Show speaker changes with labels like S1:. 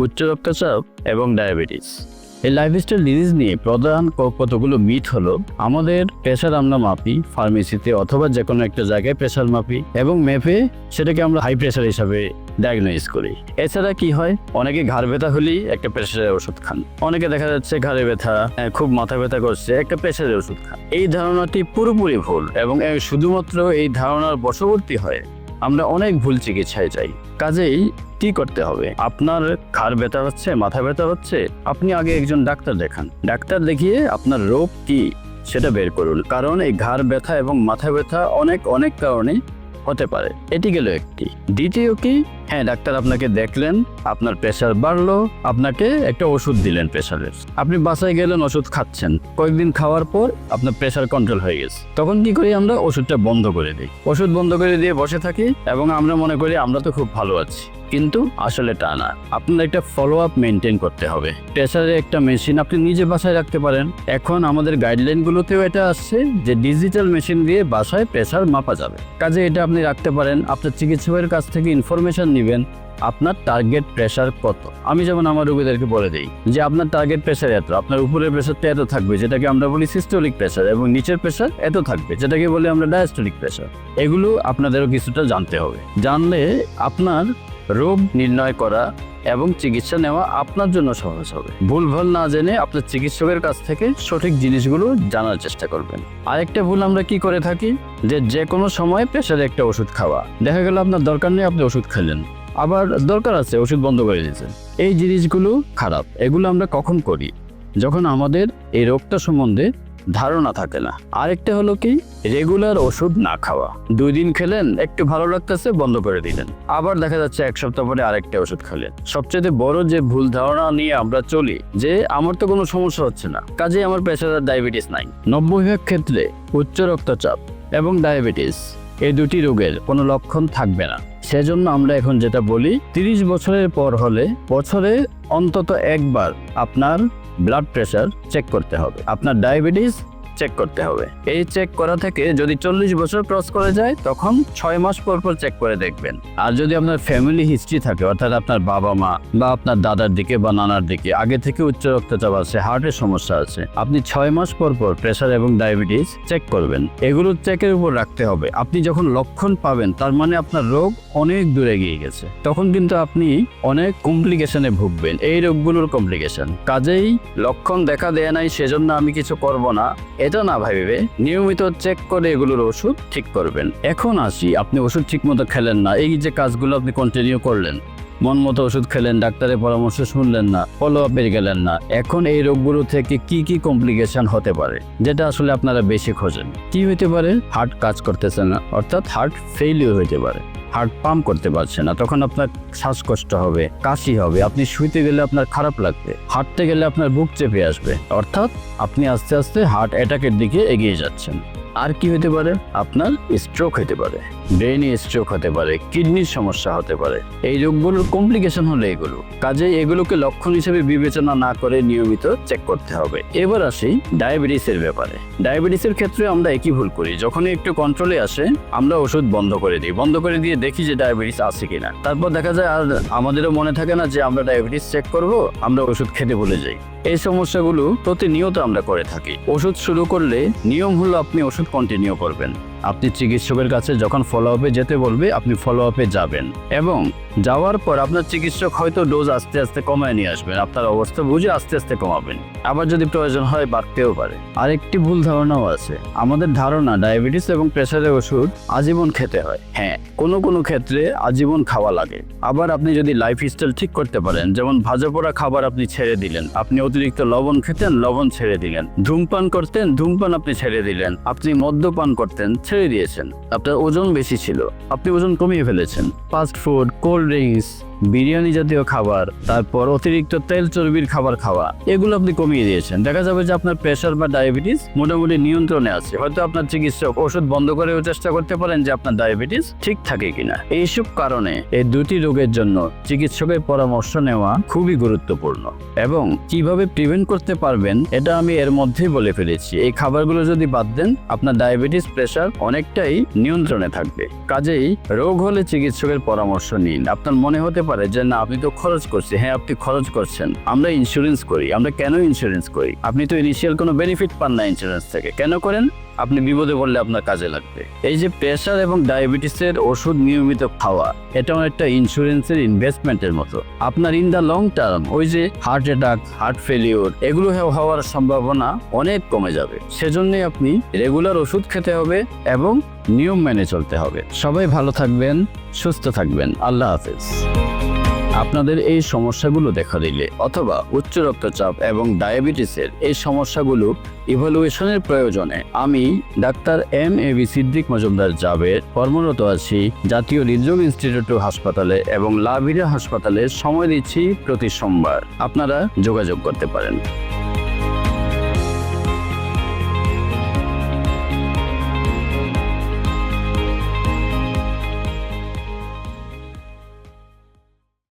S1: উচ্চ রক্তচাপ এবং ডায়াবেটিস। এই লাইফস্টাইল ডিজিজ নিয়ে প্রধান কতগুলো মিথ হলো, আমাদের প্রেশার আমরা মাপি ফার্মেসিতে অথবা যে কোনো একটা জায়গায় প্রেশার মাপি এবং মেপে সেটাকে আমরা হাই প্রেশার হিসাবে ডায়াগনোজ করি। এছাড়া কি হয়, অনেকে ঘাড় ব্যথা হলেই একটা প্রেশারের ওষুধ খান, অনেকে দেখা যাচ্ছে ঘাড়ে ব্যথা, খুব মাথা ব্যথা করছে, একটা প্রেশারের ওষুধ খান। এই ধারণাটি পুরোপুরি ভুল এবং শুধুমাত্র এই ধারণার বশবর্তী হয় আমরা অনেক ভুল চিকিৎসায় যাই। কাজেই কি করতে হবে, আপনার ঘাড় ব্যথা হচ্ছে, মাথা ব্যথা হচ্ছে, আপনি আগে একজন ডাক্তার দেখান। ডাক্তার দেখিয়ে আপনার রোগ কি সেটা বের করুন, কারণ এই ঘাড় ব্যথা এবং মাথা ব্যথা অনেক কারণে হতে পারে। এটি গেল একটি। দ্বিতীয় কি, হ্যাঁ ডাক্তার আপনাকে দেখলেন, আপনার প্রেশার বাড়লো, আপনাকে একটা ওষুধ দিলেন প্রেশারের, আপনি বাসায় গেলেন, ওষুধ খাচ্ছেন, কয়েকদিন খাওয়ার পর আপনার প্রেশার কন্ট্রোল হয়ে গেছে। তখন কি করি আমরা, ওষুধটা বন্ধ করে দিই, ওষুধ বন্ধ করে দিয়ে বসে থাকি এবং আমরা মনে করি আমরা তো খুব ভালো আছি, কিন্তু আসলে তা না। আপনার একটা ফলো আপ মেনটেন করতে হবে। প্রেশারের একটা মেশিন আপনি নিজে বাসায় রাখতে পারেন। এখন আমাদের গাইডলাইনগুলোতেও এটা আসছে যে ডিজিটাল মেশিন দিয়ে বাসায় প্রেশার মাপা যাবে। কাজে এটা আপনি রাখতে পারেন। আপনার চিকিৎসকের কাছ থেকে ইনফরমেশন নেবেন আপনার টার্গেট প্রেশার কত। আমি যেমন আমার রোগীদেরকে বলে দিই যে আপনার টার্গেট প্রেশার এত, আপনার উপরের প্রেশারটা এত থাকবে যেটাকে আমরা বলি সিস্টোলিক প্রেশার, এবং নিচের প্রেশার এত থাকবে যেটাকে বলি আমরা ডায়াস্টোলিক প্রেশার। এগুলো আপনাদেরও কিছুটা জানতে হবে। জানলে আপনার রোগ নির্ণয় করা এবং চিকিৎসা নেওয়া আপনার জন্য সহজ হবে। ভুলভাল না জেনে আপনার চিকিৎসকের কাছ থেকে সঠিক জিনিসগুলো জানার চেষ্টা করবেন। আরেকটা ভুল আমরা কি করে থাকি, যে কোনো সময় প্রেশারে একটা ওষুধ খাওয়া। দেখা গেল আপনার দরকার নেই, আপনি ওষুধ খেলেন, আবার দরকার আছে ওষুধ বন্ধ করে দিয়েছেন। এই জিনিসগুলো খারাপ। এগুলো আমরা কখন করি, যখন আমাদের এই রোগটা সম্বন্ধে ধারণা থাকে না। আরেকটা হলো কি, রেগুলার ওষুধ না খাওয়া। 2 দিন খেলেন, একটু ভালো লাগতেছে, বন্ধ করে দিলেন, আবার দেখা যাচ্ছে 1 সপ্তাহ পরে আরেকটা ওষুধ খেলেন। সবচেয়ে বড় যে ভুল ধারণা নিয়ে আমরা চলি যে আমার তো কোনো সমস্যা হচ্ছে না, কাজে আমার প্রেশার আর ডায়াবেটিস নাই। 90% ক্ষেত্রে উচ্চ রক্তচাপ এবং ডায়াবেটিস এই দুটি রোগের কোনো লক্ষণ থাকবে না। সেজন্য আমরা এখন যেটা বলি, 30 বছরের পর হলে বছরে অন্তত একবার আপনার ব্লাড প্রেশার চেক করতে হবে, আপনার ডায়াবেটিস চেক করতে হবে। এই চেক করা থেকে যদি 40 বছর ক্রস করে যায় তখন 6 মাস পর চেক করে দেখবেন। আর যদি আপনার ফ্যামিলি হিস্ট্রি থাকে, অর্থাৎ আপনার বাবা মা বা আপনার দাদার দিকে বা নানার দিকে আগে থেকে উচ্চ রক্তচাপ আছে, হার্টের সমস্যা আছে, আপনি 6 মাস পর প্রেশার এবং ডায়াবেটিস চেক করবেন। এগুলো চেকের উপর রাখতে হবে। আপনি যখন লক্ষণ পাবেন তার মানে আপনার রোগ অনেক দূরে গিয়ে গেছে, তখন কিন্তু আপনি অনেক কমপ্লিকেশনে ভুগবেন, এই রোগগুলোর কমপ্লিকেশন। কাজেই লক্ষণ দেখা দেয় নাই সেজন্য আমি কিছু করব না, এটা না ভাবিবে নিয়মিত চেক করে এগুলোর ওষুধ ঠিক করবেন। এখন আসি, আপনি ওষুধ ঠিক মতো খেলেন না, এই যে কাজগুলো আপনি কন্টিনিউ করলেন, মন মতো ওষুধ খেলেন, ডাক্তারের পরামর্শ শুনলেন না, ফলো আপে গেলেন না। এখন এই রোগগুলো থেকে কি কমপ্লিকেশন হতে পারে যেটা আসলে আপনারা বেশি খোঁজেন। কি হইতে পারে, হার্ট কাজ করতেছে না, অর্থাৎ হার্ট ফেইলিওর হইতে পারে, হার্ট পাম্প করতে পারছে না, তখন আপনার শ্বাসকষ্ট হবে, কাশি হবে, আপনি শুইতে গেলে আপনার খারাপ লাগবে, হাঁটতে গেলে আপনার বুক চেপে আসবে, অর্থাৎ আপনি আস্তে আস্তে হার্ট অ্যাটাকের দিকে এগিয়ে যাচ্ছেন। আর কি হতে পারে, আপনার স্ট্রোক হতে পারে, ব্রেনে স্ট্রোক হতে পারে, কিডনির সমস্যা হতে পারে। এই রোগগুলোর কমপ্লিকেশন হলো এগুলো। কাজে এগুলোকে লক্ষণ হিসেবে বিবেচনা না করে নিয়মিত চেক করতে হবে। এবার আসি ডায়াবেটিসের ব্যাপারে। ডায়াবেটিসের ক্ষেত্রে আমরা একই ভুল করি, যখনই একটু কন্ট্রোলে আসে আমরা ওষুধ বন্ধ করে দিই, বন্ধ করে দিয়ে দেখি যে ডায়াবেটিস আছে কিনা। তারপর দেখা যায় আর আমাদেরও মনে থাকে না যে আমরা ডায়াবেটিস চেক করব, আমরা ওষুধ খেতে ভুলে যাই। এই সমস্যাগুলো প্রতিনিয়ত আমরা করে থাকি। ওষুধ শুরু করলে নিয়ম হলো আপনি ওষুধ কন্টিনিউ করবেন। আপনি চিকিৎসকের কাছে যখন ফলো আপে যেতে বলবে আপনি ফলো আপে যাবেন, এবং যাওয়ার পর আপনার চিকিৎসক হয়তো ডোজ আস্তে আস্তে কমায় নিয়ে আসবেন, আপনার অবস্থা বুঝে আস্তে আস্তে কমাবেন, আবার যদি প্রয়োজন হয় বাড়তেও পারে। আরেকটি ভুল ধারণাও আছে, আমাদের ধারণা ডায়াবেটিস এবং প্রেশারের ওষুধ আজীবন খেতে হয়। হ্যাঁ, কোনো ক্ষেত্রে আজীবন খাওয়া লাগে। আবার আপনি যদি লাইফস্টাইল ঠিক করতে পারেন, যেমন ভাজা পোড়া খাবার আপনি ছেড়ে দিলেন, আপনি অতিরিক্ত লবণ খেতেন, লবণ ছেড়ে দিলেন, ধূমপান করতেন, ধূমপান আপনি ছেড়ে দিলেন, আপনি মদ্যপান করতেন, ছেড়ে দিয়েছেন, আপনার ওজন বেশি ছিল, আপনি ওজন কমিয়ে ফেলেছেন। Fast food, cold drinks, biryani জাতীয় খাবার, তারপর অতিরিক্ত তেল চর্বির খাবার খাওয়া, এগুলো আপনি কমিয়ে দিয়েছেন। দেখা যাবে যে আপনার প্রেশার বা ডায়াবেটিস মোটামুটি নিয়ন্ত্রণে আছে। হয়তো আপনার চিকিৎসক ওষুধ বন্ধ করেও চেষ্টা করতে পারেন যে আপনার ডায়াবেটিস ঠিক থাকে কিনা। এইসব কারণে এই দুটি রোগের জন্য চিকিৎসকের পরামর্শ নেওয়া খুবই গুরুত্বপূর্ণ, এবং কিভাবে প্রিভেন্ট করতে পারবেন এটা আমি এর মধ্যেই বলে ফেলেছি। এই খাবারগুলো যদি বাদ দেন আপনার ডায়াবেটিস, প্রেশার অনেকটাই নিয়ন্ত্রণে থাকবে। কাজেই রোগ হলে চিকিৎসকের পরামর্শ নিন। আপনার মনে হতে পারে যে না আপনি তো খরচ করছি। হ্যাঁ, আপনি খরচ করছেন। আমরা ইন্স্যুরেন্স করি। আমরা কেন ইন্স্যুরেন্স করি? আপনি তো ইনিশিয়াল কোনো বেনিফিট পান না ইন্স্যুরেন্স থেকে। কেন করেন? আপনি বিপদে পড়লে আপনার কাজে লাগবে। এই যে প্রেশার এবং ডায়াবেটিসের ওষুধ নিয়মিত খাওয়া, এটাও একটা ইন্স্যুরেন্সের ইনভেস্টমেন্টের মতো। আপনার ইন দ্য লং টার্ম ওই যে হার্ট অ্যাটাক, হার্ট ফেলিওর এগুলো হওয়ার সম্ভাবনা অনেক কমে যাবে। সেজন্যই আপনি রেগুলার ওষুধ খেতে হবে এবং নিয়ম মেনে চলতে হবে। সবাই ভালো থাকবেন, সুস্থ থাকবেন। আল্লাহ হাফেজ। আপনাদের এই সমস্যাগুলো দেখা দিলে অথবা উচ্চ রক্তচাপ এবং ডায়াবেটিসের এই সমস্যাগুলো ইভ্যালুয়েশনের প্রয়োজনে আমি ডাক্তার MAV সিদ্দিক মজুমদার জাবের কর্মরত আছি জাতীয় হৃদরোগ ইনস্টিটিউট হাসপাতালে এবং লাভিরা হাসপাতালে। সময় দিচ্ছি প্রতি সোমবার। আপনারা যোগাযোগ করতে পারেন।